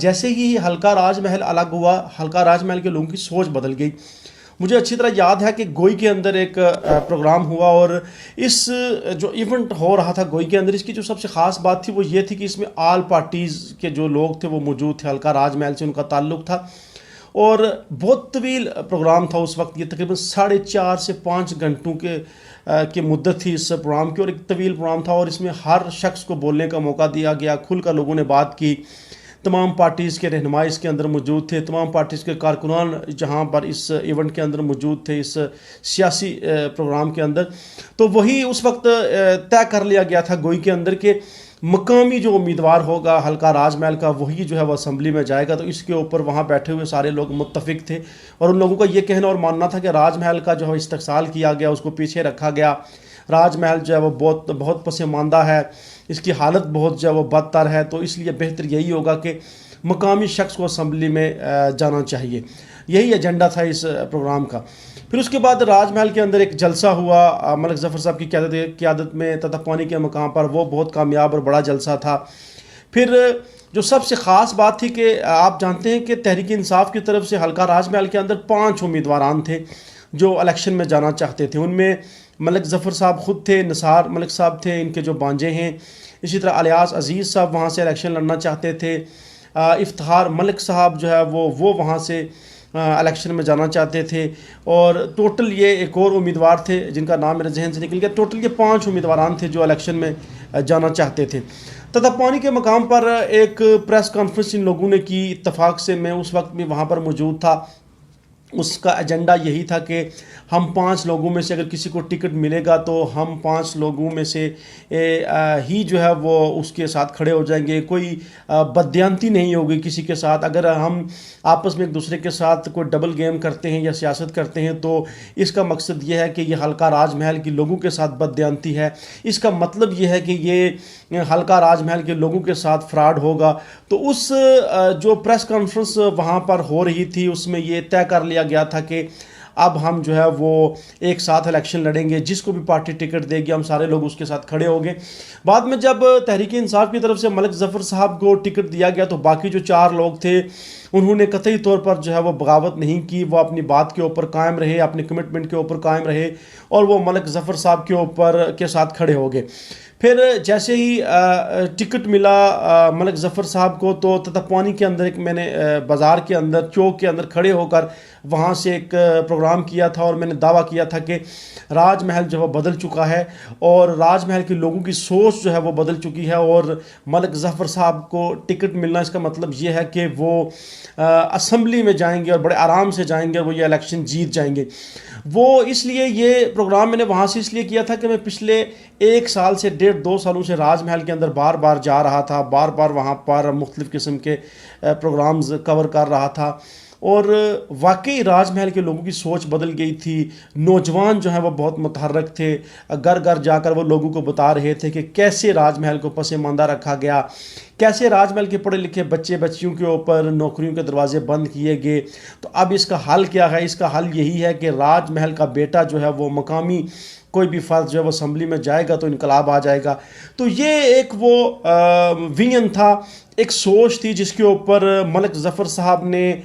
जैसे ही हल्का राजमहल अलग हुआ, हल्का राजमहल के लोगों की सोच बदल गई। मुझे अच्छी तरह याद है कि गोई के अंदर एक प्रोग्राम हुआ और इस जो इवेंट हो रहा था गोई के अंदर, इसकी जो सबसे ख़ास बात थी वो ये थी कि इसमें आल पार्टीज़ के जो लोग थे वो मौजूद थे। हल्का राजमहल से उनका ताल्लुक़ था और बहुत तवील प्रोग्राम था उस वक्त। ये तकरीबन 4.5 से 5 घंटों की मुद्दत थी इस प्रोग्राम की और एक तवील प्रोग्राम था और इसमें हर शख्स को बोलने का मौका दिया गया। खुलकर लोगों ने बात की। तमाम पार्टीज़ के रहनुमा इसके अंदर मौजूद थे, तमाम पार्टीज़ के कारकुनान जहाँ पर इस इवेंट के अंदर मौजूद थे, इस सियासी प्रोग्राम के अंदर। तो वही उस वक्त तय कर लिया गया था गोई के अंदर के मकामी जो उम्मीदवार होगा हल्का राजमहल का, वही जो है वो असम्बली में जाएगा। तो इसके ऊपर वहाँ बैठे हुए सारे लोग मुत्तफिक थे और उन लोगों का ये कहना और मानना था कि राजमहल का जो है इस्तेहसाल किया गया, उसको पीछे रखा गया। राजमहल जो है वो बहुत बहुत पसमानदा है, इसकी हालत बहुत जो है वो बदतर है, तो इसलिए बेहतर यही होगा कि मकामी शख्स को असम्बली में जाना चाहिए। यही एजेंडा था इस प्रोग्राम का। फिर उसके बाद राजमहल के अंदर एक जलसा हुआ मलिक ज़फ़र साहब की क़यादत में तत्तापानी के मकाम पर। वो बहुत कामयाब और बड़ा जलसा था। फिर जो सबसे ख़ास बात थी कि आप जानते हैं कि तहरीक इंसाफ की तरफ से हल्का राजमहल के अंदर 5 उम्मीदवार थे जो इलेक्शन में जाना चाहते थे। उनमें मलिक ज़फ़र साहब ख़ुद थे, निसार मलिक साहब थे, इनके जो बांजे हैं, इसी तरह अलियास अज़ीज़ साहब वहाँ से इलेक्शन लड़ना चाहते थे। इफ्तिखार मलिक साहब जो है वो वहाँ से इलेक्शन में जाना चाहते थे। और टोटल ये एक और उम्मीदवार थे जिनका नाम मेरे जहन से निकल गया। टोटल ये 5 उम्मीदवार थे जो इलेक्शन में जाना चाहते थे। तत्तापानी के मकाम पर एक प्रेस कॉन्फ्रेंस इन लोगों ने की, इत्तफाक से मैं उस वक्त भी वहाँ पर मौजूद था। उसका एजेंडा यही था कि हम 5 लोगों में से अगर किसी को टिकट मिलेगा तो हम 5 लोगों में से ही जो है वो उसके साथ खड़े हो जाएंगे। कोई बददियांती नहीं होगी किसी के साथ। अगर हम आपस में एक दूसरे के साथ कोई डबल गेम करते हैं या सियासत करते हैं तो इसका मकसद ये है कि ये हल्का राजमहल के लोगों के साथ बददियांती है। इसका मतलब ये है कि ये हल्का राजमहल के लोगों के साथ फ्रॉड होगा। तो उस जो प्रेस कॉन्फ्रेंस वहाँ पर हो रही थी उसमें ये तय कर लिया गया था कि अब हम जो है वो एक साथ इलेक्शन लड़ेंगे, जिसको भी पार्टी टिकट देगी हम सारे लोग उसके साथ खड़े होंगे। बाद में जब तहरीक इंसाफ की तरफ से मलिक ज़फ़र साहब को टिकट दिया गया तो बाकी जो 4 लोग थे उन्होंने कतई तौर पर जो है वो बगावत नहीं की। वो अपनी बात के ऊपर कायम रहे, अपनी कमिटमेंट के ऊपर कायम रहे और वो मलिक ज़फ़र साहब के ऊपर के साथ खड़े हो गए। फिर जैसे ही टिकट मिला मलिक ज़फ़र साहब को तो तत्तापानी के अंदर एक मैंने बाज़ार के अंदर चौक के अंदर खड़े होकर वहाँ से एक प्रोग्राम किया था और मैंने दावा किया था कि राजमहल जो है बदल चुका है और राजमहल के लोगों की सोच जो है वो बदल चुकी है और मलिक ज़फ़र साहब को टिकट मिलना इसका मतलब ये है कि वो असम्बली में जाएंगे और बड़े आराम से जाएंगे और वो ये इलेक्शन जीत जाएंगे। वो इसलिए ये प्रोग्राम मैंने वहाँ से इसलिए किया था कि मैं पिछले 1 साल से 1.5-2 सालों से राजमहल के अंदर बार बार जा रहा था, बार बार वहाँ पर मुख्तलिफ़ किस्म के प्रोग्राम्स कवर कर रहा था और वाकई राजमहल के लोगों की सोच बदल गई थी। नौजवान जो हैं वो बहुत मुतहर्रिक थे, घर घर जाकर वो लोगों को बता रहे थे कि कैसे राजमहल को पसमानदा रखा गया, कैसे राजमहल के पढ़े लिखे बच्चे बच्चियों के ऊपर नौकरियों के दरवाजे बंद किए गए। तो अब इसका हल क्या है? इसका हल यही है कि राजमहल का बेटा जो है वो मकामी कोई भी फ़र्द जो है वो असम्बली में जाएगा तो इनकलाब आ जाएगा। तो ये एक वो विजन था, एक सोच थी जिसके ऊपर मलिक ज़फ़र साहब ने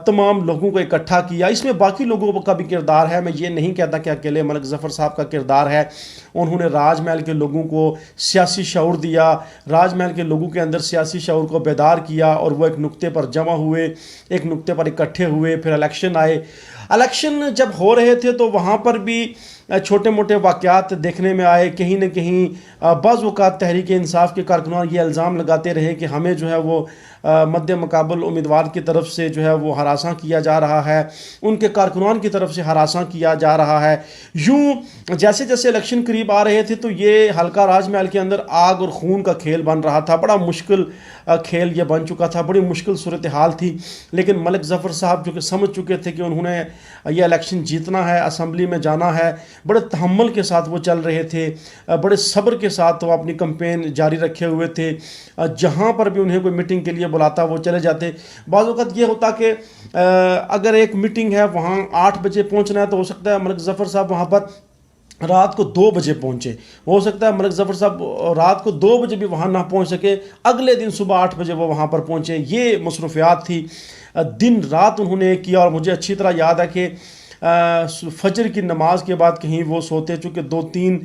तमाम लोगों को इकट्ठा किया। इसमें बाकी लोगों का भी किरदार है, मैं ये नहीं कहता कि अकेले मलिक ज़फ़र साहब का किरदार है। उन्होंने राजमहल के लोगों को सियासी शऊर दिया, राजमहल के लोगों के अंदर सियासी शऊर को बेदार किया और वो एक नुक्ते पर जमा हुए, एक नुक्ते पर इकट्ठे हुए। फिर इलेक्शन आए। इलेक्शन जब हो रहे थे तो वहाँ पर भी छोटे मोटे वाक़यात देखने में आए। कहीं न कहीं बाज़ औक़ात तहरीक इंसाफ के कारकुनान ये इल्ज़ाम लगाते रहे कि हमें जो है वो मद्दे मुकाबल उम्मीदवार की तरफ से जो है वो हरासा किया जा रहा है, उनके कारकुनान की तरफ से हरासा किया जा रहा है। यूँ जैसे जैसे इलेक्शन करीब आ रहे थे तो ये हल्का राजमहल के अंदर आग और खून का खेल बन रहा था। बड़ा मुश्किल खेल ये बन चुका था, बड़ी मुश्किल सूरत हाल थी। लेकिन मलिक ज़फ़र साहब जो कि समझ चुके थे कि उन्होंने ये इलेक्शन जीतना है, असम्बली में जाना है, बड़े तहम्मुल के साथ वो चल रहे थे, बड़े सब्र के साथ वो अपनी कैंपेन जारी रखे हुए थे। जहाँ पर भी उन्हें कोई मीटिंग के लिए बुलाता वो चले जाते। बाज़ वक़्त ये होता कि अगर एक मीटिंग है वहाँ 8 बजे पहुँचना है तो हो सकता है मलिक ज़फ़र साहब वहाँ पर रात को 2 बजे पहुंचे। हो सकता है मलिक ज़फ़र साहब रात को 2 बजे भी वहाँ ना पहुंच सके, अगले दिन सुबह 8 बजे वो वहाँ पर पहुंचे। ये मसरूफियात थी, दिन रात उन्होंने किया। और मुझे अच्छी तरह याद है कि फजर की नमाज के बाद कहीं वो सोते, चूँकि 2-3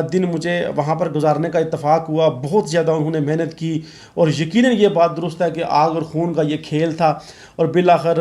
दिन मुझे वहाँ पर गुजारने का इत्तेफाक हुआ। बहुत ज़्यादा उन्होंने मेहनत की और यकीनन ये बात दुरुस्त है कि आग और खून का ये खेल था। और बिलाखिर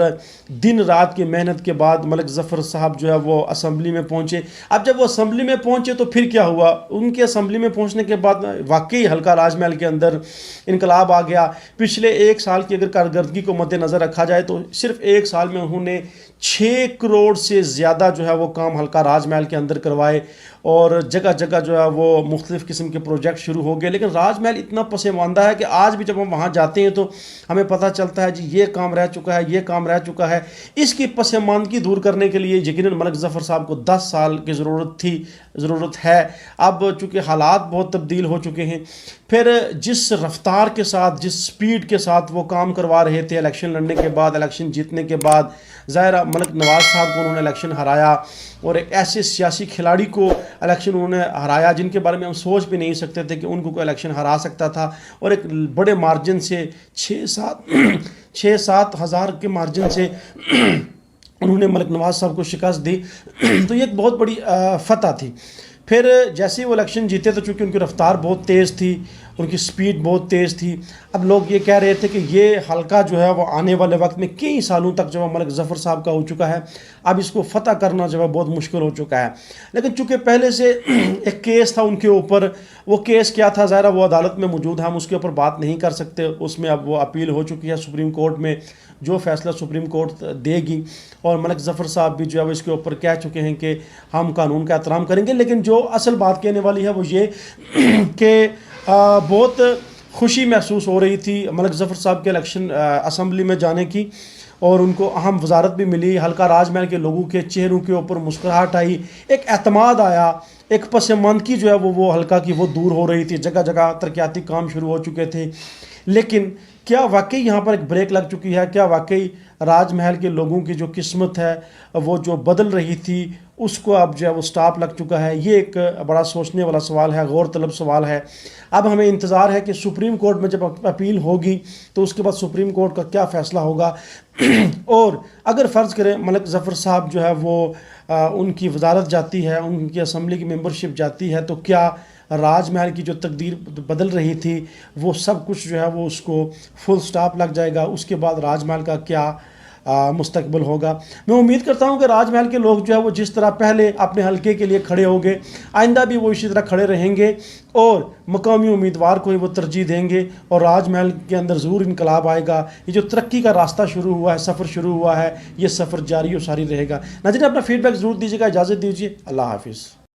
दिन रात की मेहनत के बाद मलिक ज़फ़र साहब जो है वो असम्बली में पहुँचे। अब जब वो असम्बली में पहुँचे तो फिर क्या हुआ, उनके असम्बली में पहुँचने के बाद वाकई हल्का राजमहल के अंदर इनकलाब आ गया। पिछले 1 साल की अगर कारकर्दगी को मद्देनज़र रखा जाए तो सिर्फ 1 साल में उन्होंने 6 करोड़ से ज़्यादा जो है वो काम हल्का राजमहल के अंदर करवाए और जगह जगह जो है वो मुख्तलिफ़ किस्म के प्रोजेक्ट शुरू हो गए। लेकिन राजमहल इतना पसमानदा है कि आज भी जब हम वहाँ जाते हैं तो हमें पता चलता है जी ये काम रह चुका है, ये काम रह चुका है। इसकी पसमानदगी दूर करने के लिए यकीनन मलिक ज़फ़र साहब को 10 साल की ज़रूरत है। अब चूँकि हालात बहुत तब्दील हो चुके हैं, फिर जिस रफ्तार के साथ, जिस स्पीड के साथ वो काम करवा रहे थे, इलेक्शन लड़ने के बाद, इलेक्शन जीतने के बाद, ज़ाहिर मलिक नवाज़ साहब को उन्होंने इलेक्शन हराया और एक ऐसे सियासी खिलाड़ी को इलेक्शन उन्होंने हराया जिनके बारे में हम सोच भी नहीं सकते थे कि उनको कोई इलेक्शन हरा सकता था। और एक बड़े मार्जिन से 6-7 हज़ार के मार्जिन से उन्होंने मलिक नवाज़ साहब को शिकस्त दी। तो ये एक बहुत बड़ी फतह थी। फिर जैसे ही वो इलेक्शन जीते तो चूँकि उनकी रफ्तार बहुत तेज़ थी, उनकी स्पीड बहुत तेज़ थी। अब लोग ये कह रहे थे कि ये हल्का जो है वो आने वाले वक्त में कई सालों तक जो है मलिक ज़फ़र साहब का हो चुका है, अब इसको फ़तह करना जो है बहुत मुश्किल हो चुका है। लेकिन चूँकि पहले से एक केस था उनके ऊपर, वो केस क्या था ज़ाहिर वो अदालत में मौजूद है, हम उसके ऊपर बात नहीं कर सकते। उसमें अब वो अपील हो चुकी है सुप्रीम कोर्ट में, जो फैसला सुप्रीम कोर्ट देगी। और मलिक ज़फ़र साहब भी जो है वो इसके ऊपर कह चुके हैं कि हम कानून का एहतराम करेंगे। लेकिन जो असल बात कहने वाली है वो ये कि बहुत खुशी महसूस हो रही थी मलिक ज़फ़र साहब के इलेक्शन असम्बली में जाने की और उनको अहम वजारत भी मिली। हल्का राजमहल के लोगों के चेहरों के ऊपर मुस्कुराहट आई, एक एतमाद आया, एक पसमानदगी जो है वो हल्का की वो दूर हो रही थी। जगह जगह तरक्याती काम शुरू हो चुके थे। लेकिन क्या वाकई यहाँ पर एक ब्रेक लग चुकी है? क्या वाकई राजमहल के लोगों की जो किस्मत है वो जो बदल रही थी उसको अब जो है वो स्टॉप लग चुका है? ये एक बड़ा सोचने वाला सवाल है, गौर तलब सवाल है। अब हमें इंतज़ार है कि सुप्रीम कोर्ट में जब अपील होगी तो उसके बाद सुप्रीम कोर्ट का क्या फ़ैसला होगा। और अगर फ़र्ज़ करें मलिक ज़फ़र साहब जो है वो उनकी वजारत जाती है, उनकी असम्बली की मेंबरशिप जाती है, तो क्या राजमहल की जो तकदीर बदल रही थी वो सब कुछ जो है वो उसको फुल स्टॉप लग जाएगा? उसके बाद राजमहल का क्या मुस्तकबिल होगा? मैं उम्मीद करता हूँ कि राजमहल के लोग जो है वो जिस तरह पहले अपने हल्के के लिए खड़े होंगे, आइंदा भी वो इसी तरह खड़े रहेंगे और मकामी उम्मीदवार को ही वो तरजीह देंगे और राजमहल के अंदर ज़रूर इनकलाब आएगा। ये जो तरक्की का रास्ता शुरू हुआ है, सफ़र शुरू हुआ है, ये सफ़र जारी और सारी रहेगा। नाज़रीन, अपना फीडबैक ज़रूर दीजिएगा। इजाज़त दीजिए। अल्लाह हाफिज़।